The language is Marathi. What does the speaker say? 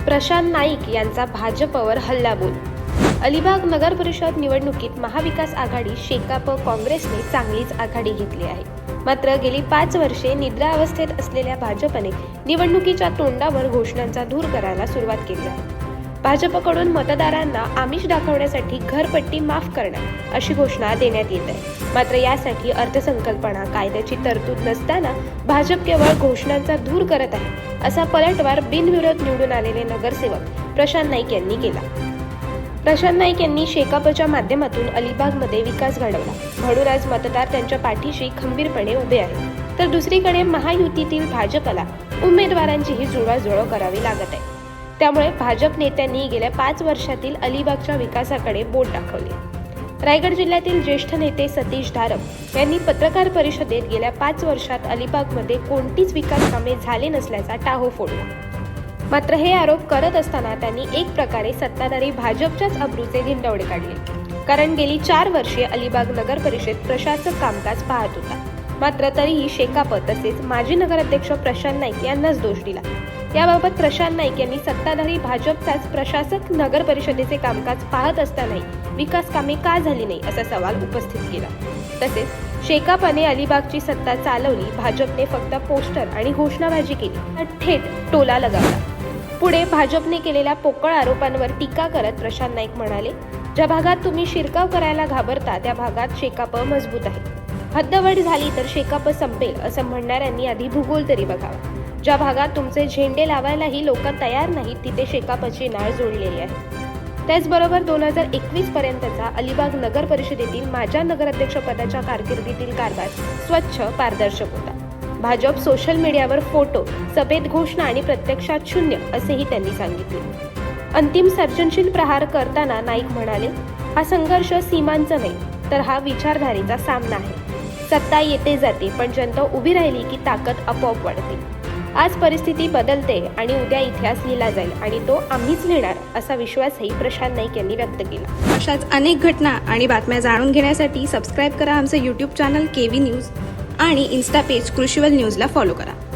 प्रशांत नाईक यांचा भाजपवर हल्लाबोल। अलिबाग नगर परिषद निवडणुकीत महाविकास आघाडी शेकाप काँग्रेसने चांगलीच आघाडी घेतली आहे। मात्र गेली 5 वर्षे निद्रावस्थेत असलेल्या भाजपने निवडणुकीच्या तोंडावर घोषणांचा धूर करायला सुरुवात केली आहे। भाजपकडून मतदारांना आमिष दाखवण्यासाठी घरपट्टी माफ करणार अशी घोषणा देण्यात येत आहे। मात्र यासाठी अर्थसंकल्पना कायद्याची तरतूद नसताना भाजप केवळ घोषणांचा धूर करत आहे असा पलटवार बिनविरोध निवडून आलेले नगरसेवक प्रशांत नाईक यांनी केला। प्रशांत नाईक यांनी शेकापच्या माध्यमातून अलिबागमध्ये विकास घडवला, म्हणून आज मतदार त्यांच्या पाठीशी खंबीरपणे उभे आहेत। तर दुसरीकडे महायुतीतील भाजपला उमेदवारांचीही जुळवाजुळव करावी लागत आहे। त्यामुळे भाजप नेत्यांनी गेल्या 5 वर्षातील अलिबागच्या विकासाकडे बोट दाखवले। रायगड जिल्ह्यातील ज्येष्ठ नेते सतीश धारप यांनी पत्रकार परिषदेत गेल्या 5 वर्षात अलिबागमध्ये कोणतीच विकास कामे झाले नसल्याचा टाहो फोडला। मात्र हे आरोप करत असताना त्यांनी एक प्रकारे सत्ताधारी भाजपच्याच अब्रूचे धिंडवडे काढले, कारण गेली 4 वर्षे अलिबाग नगर परिषद प्रशासक कामकाज पाहत होता। मात्र तरीही शेकाप तसेच माजी नगराध्यक्ष प्रशांत नाईक यांनाच दोष दिला। याबाबत प्रशांत नाईक यांनी सत्ताधारी भाजपचाच प्रशासक नगर परिषदेचे कामकाज पाहत असतानाही विकास कामे का झाली नाही असा सवाल उपस्थित केला। तसेच शेकापने अलिबागची सत्ता चालवली, भाजपने फक्त पोस्टर आणि घोषणाबाजी केली, थेट टोला लगावला। पुढे भाजपने केलेल्या पोकळ आरोपांवर टीका करत प्रशांत नाईक म्हणाले, ज्या भागात तुम्ही शिरकाव करायला घाबरता त्या भागात शेकाप मजबूत आहे। हद्दवड झाली तर शेकाप संपेल असं म्हणणाऱ्यांनी आधी भूगोल तरी बघावा। ज्या भागात तुमचे झेंडे लावायलाही लोक तयार नाहीत तिथे शेकापची नाळ जोडलेली आहे। त्याचबरोबर 2021 पर्यंतचा अलिबाग नगर परिषदेतील माझ्या नगराध्यक्षपदाच्या कारकिर्दीतील कारभार स्वच्छ पारदर्शक होता। भाजप सोशल मीडियावर फोटो, सभेत घोषणा आणि प्रत्यक्षात शून्य असेही त्यांनी सांगितले। अंतिम सर्जनशील प्रहार करताना नाईक म्हणाले, हा संघर्ष सीमांचा नाही तर हा विचारधारेचा सामना आहे। सत्ता येते जाते, पण जनता उभी राहिली की ताकद आपोआप वाढते। आज परिस्थिती बदलते आणि उद्या इतिहास लिहिला जाईल आणि तो आम्हीच लिहिणार असा विश्वासही प्रशांत नाईक यांनी व्यक्त केला। अशाच अनेक घटना आणि बातम्या जाणून घेण्यासाठी सबस्क्राईब करा आमचं YouTube चॅनल केव्ही न्यूज आणि इन्स्टा पेज कृषीवल न्यूजला फॉलो करा।